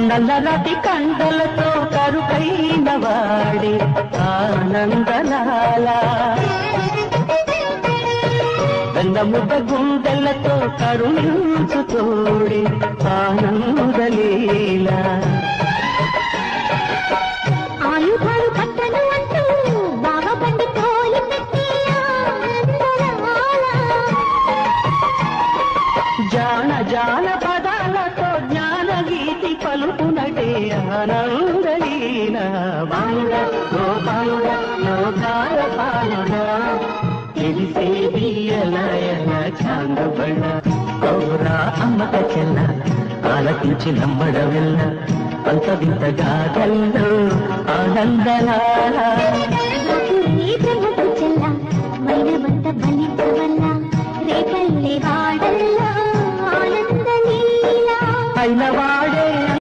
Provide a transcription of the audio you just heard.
నల్లనటి కండలతో కరుకైన వాడి ఆనందలాల వెన్నముద్ద గుండెలతో కరుణించు తోడి ఆనందలీల ఆయుధాలు పట్టను అంటూ బాగా బండి తోలి పెట్టి జాన జాన పదాలతో జ్ఞాన గీతి పలుకునటే ఆనందలీల బాలుడ గోపాలుడ లోకాల పాలుడ తెలిసేది ఎలా ఎలా చాందబడ కౌరా అమ్మక చెల్ల ఆలకించి నమ్మడమెల్ల అంత వింతగా గల్లో ఆనందలాల చెల్ల మైనవంత బలించవల్ల